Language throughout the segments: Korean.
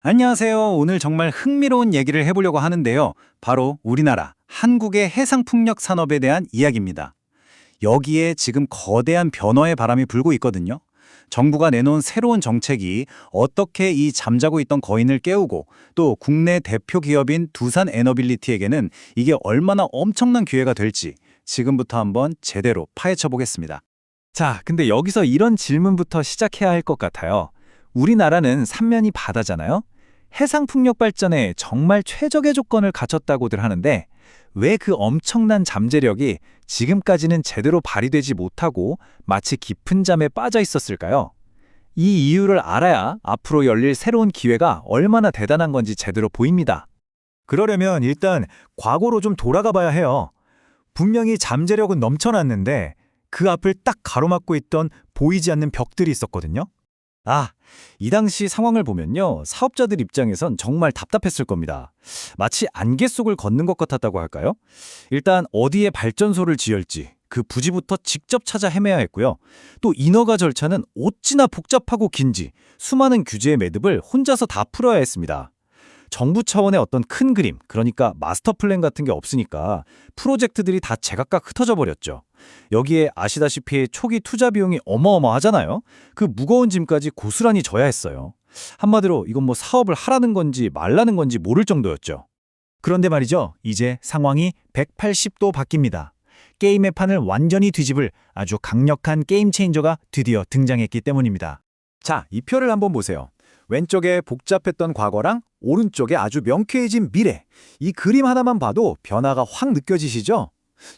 안녕하세요. 오늘 정말 흥미로운 얘기를 해보려고 하는데요. 바로 우리나라, 한국의 해상풍력 산업에 대한 이야기입니다. 여기에 지금 거대한 변화의 바람이 불고 있거든요. 정부가 내놓은 새로운 정책이 어떻게 이 잠자고 있던 거인을 깨우고 또 국내 대표 기업인 두산 에너빌리티에게는 이게 얼마나 엄청난 기회가 될지 지금부터 한번 제대로 파헤쳐 보겠습니다. 자, 근데 여기서 이런 질문부터 시작해야 할 것 같아요. 우리나라는 삼면이 바다잖아요? 해상 풍력 발전에 정말 최적의 조건을 갖췄다고들 하는데 왜 그 엄청난 잠재력이 지금까지는 제대로 발휘되지 못하고 마치 깊은 잠에 빠져 있었을까요? 이 이유를 알아야 앞으로 열릴 새로운 기회가 얼마나 대단한 건지 제대로 보입니다. 그러려면 일단 과거로 좀 돌아가 봐야 해요. 분명히 잠재력은 넘쳐났는데 그 앞을 딱 가로막고 있던 보이지 않는 벽들이 있었거든요. 이 당시 상황을 보면요. 사업자들 입장에선 정말 답답했을 겁니다. 마치 안개 속을 걷는 것 같았다고 할까요? 일단 어디에 발전소를 지을지 그 부지부터 직접 찾아 헤매야 했고요. 또 인허가 절차는 어찌나 복잡하고 긴지 수많은 규제의 매듭을 혼자서 다 풀어야 했습니다. 정부 차원의 어떤 큰 그림, 그러니까 마스터 플랜 같은 게 없으니까 프로젝트들이 다 제각각 흩어져 버렸죠. 여기에 아시다시피 초기 투자 비용이 어마어마하잖아요. 그 무거운 짐까지 고스란히 져야 했어요. 한마디로 이건 뭐 사업을 하라는 건지 말라는 건지 모를 정도였죠. 그런데 말이죠. 이제 상황이 180도 바뀝니다. 게임의 판을 완전히 뒤집을 아주 강력한 게임 체인저가 드디어 등장했기 때문입니다. 자, 이 표를 한번 보세요. 왼쪽에 복잡했던 과거랑 오른쪽에 아주 명쾌해진 미래. 이 그림 하나만 봐도 변화가 확 느껴지시죠?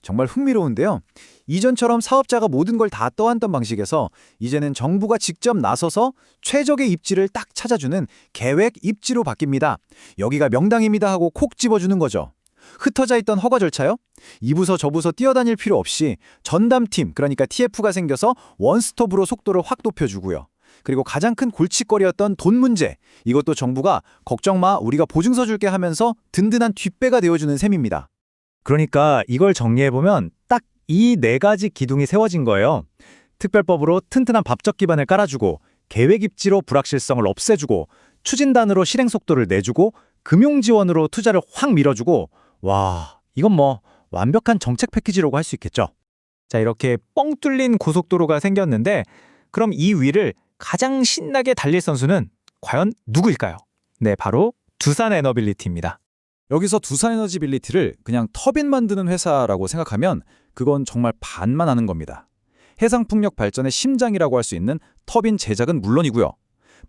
정말 흥미로운데요. 이전처럼 사업자가 모든 걸 다 떠안던 방식에서 이제는 정부가 직접 나서서 최적의 입지를 딱 찾아주는 계획 입지로 바뀝니다. 여기가 명당입니다 하고 콕 집어주는 거죠. 흩어져 있던 허가 절차요? 이 부서 저 부서 뛰어다닐 필요 없이 전담팀, 그러니까 TF가 생겨서 원스톱으로 속도를 확 높여주고요. 그리고 가장 큰 골칫거리였던 돈 문제. 이것도 정부가 걱정 마, 우리가 보증서 줄게 하면서 든든한 뒷배가 되어주는 셈입니다. 그러니까 이걸 정리해보면 딱 이 네 가지 기둥이 세워진 거예요. 특별법으로 튼튼한 법적 기반을 깔아주고 계획 입지로 불확실성을 없애주고 추진단으로 실행 속도를 내주고 금융 지원으로 투자를 확 밀어주고 와, 이건 뭐 완벽한 정책 패키지라고 할 수 있겠죠. 자, 이렇게 뻥 뚫린 고속도로가 생겼는데 그럼 이 위를 가장 신나게 달릴 선수는 과연 누구일까요? 네, 바로 두산 에너빌리티입니다. 여기서 두산에너지빌리티를 그냥 터빈 만드는 회사라고 생각하면 그건 정말 반만 하는 겁니다. 해상풍력 발전의 심장이라고 할 수 있는 터빈 제작은 물론이고요.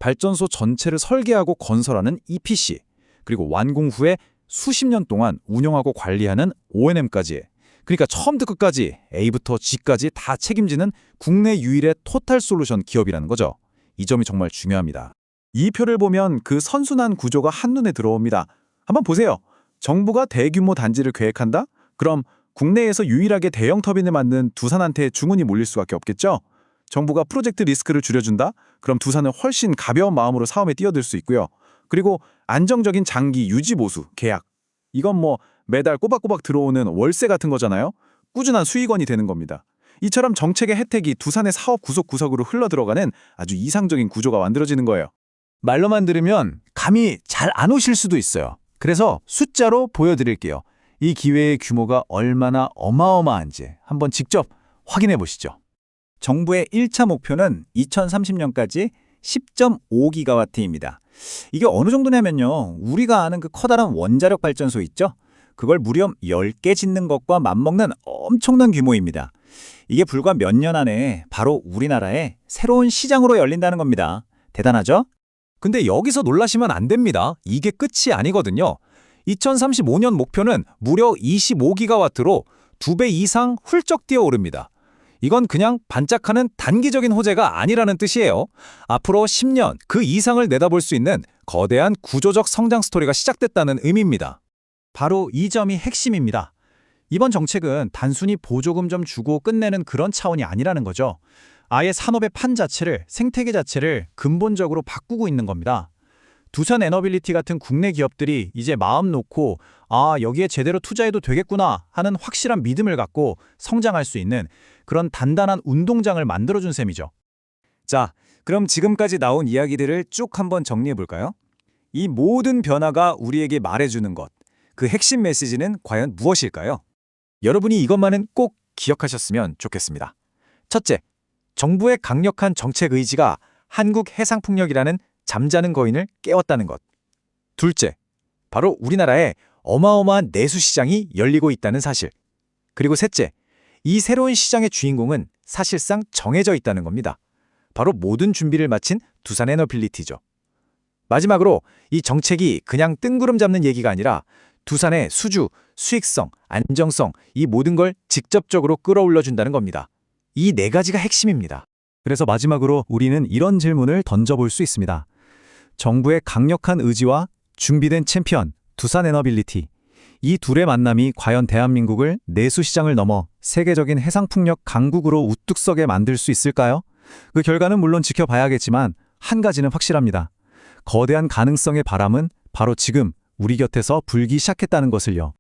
발전소 전체를 설계하고 건설하는 EPC, 그리고 완공 후에 수십 년 동안 운영하고 관리하는 O&M까지, 그러니까 처음부터 끝까지 A부터 G까지 다 책임지는 국내 유일의 토탈 솔루션 기업이라는 거죠. 이 점이 정말 중요합니다. 이 표를 보면 그 선순환 구조가 한눈에 들어옵니다. 한번 보세요. 정부가 대규모 단지를 계획한다? 그럼 국내에서 유일하게 대형 터빈을 만든 두산한테 주문이 몰릴 수밖에 없겠죠? 정부가 프로젝트 리스크를 줄여준다? 그럼 두산은 훨씬 가벼운 마음으로 사업에 뛰어들 수 있고요. 그리고 안정적인 장기 유지 보수, 계약. 이건 뭐 매달 꼬박꼬박 들어오는 월세 같은 거잖아요. 꾸준한 수익원이 되는 겁니다. 이처럼 정책의 혜택이 두산의 사업 구석구석으로 흘러들어가는 아주 이상적인 구조가 만들어지는 거예요. 말로만 들으면 감이 잘 안 오실 수도 있어요. 그래서 숫자로 보여드릴게요. 이 기회의 규모가 얼마나 어마어마한지 한번 직접 확인해 보시죠. 정부의 1차 목표는 2030년까지 10.5기가와트입니다. 이게 어느 정도냐면요. 우리가 아는 그 커다란 원자력 발전소 있죠? 그걸 무려 10개 짓는 것과 맞먹는 엄청난 규모입니다. 이게 불과 몇 년 안에 바로 우리나라의 새로운 시장으로 열린다는 겁니다. 대단하죠? 근데 여기서 놀라시면 안 됩니다. 이게 끝이 아니거든요. 2035년 목표는 무려 25기가와트로 2배 이상 훌쩍 뛰어오릅니다. 이건 그냥 반짝하는 단기적인 호재가 아니라는 뜻이에요. 앞으로 10년 그 이상을 내다볼 수 있는 거대한 구조적 성장 스토리가 시작됐다는 의미입니다. 바로 이 점이 핵심입니다. 이번 정책은 단순히 보조금 좀 주고 끝내는 그런 차원이 아니라는 거죠. 아예 산업의 판 자체를, 생태계 자체를 근본적으로 바꾸고 있는 겁니다. 두산 에너빌리티 같은 국내 기업들이 이제 마음 놓고 여기에 제대로 투자해도 되겠구나 하는 확실한 믿음을 갖고 성장할 수 있는 그런 단단한 운동장을 만들어준 셈이죠. 자, 그럼 지금까지 나온 이야기들을 쭉 한번 정리해 볼까요? 이 모든 변화가 우리에게 말해주는 것, 그 핵심 메시지는 과연 무엇일까요? 여러분이 이것만은 꼭 기억하셨으면 좋겠습니다. 첫째, 정부의 강력한 정책 의지가 한국 해상풍력이라는 잠자는 거인을 깨웠다는 것. 둘째, 바로 우리나라에 어마어마한 내수 시장이 열리고 있다는 사실. 그리고 셋째, 이 새로운 시장의 주인공은 사실상 정해져 있다는 겁니다. 바로 모든 준비를 마친 두산에너빌리티죠. 마지막으로 이 정책이 그냥 뜬구름 잡는 얘기가 아니라 두산의 수주, 수익성, 안정성 이 모든 걸 직접적으로 끌어올려준다는 겁니다. 이 네 가지가 핵심입니다. 그래서 마지막으로 우리는 이런 질문을 던져볼 수 있습니다. 정부의 강력한 의지와 준비된 챔피언, 두산에너빌리티. 이 둘의 만남이 과연 대한민국을 내수 시장을 넘어 세계적인 해상풍력 강국으로 우뚝 서게 만들 수 있을까요? 그 결과는 물론 지켜봐야겠지만 한 가지는 확실합니다. 거대한 가능성의 바람은 바로 지금 우리 곁에서 불기 시작했다는 것을요.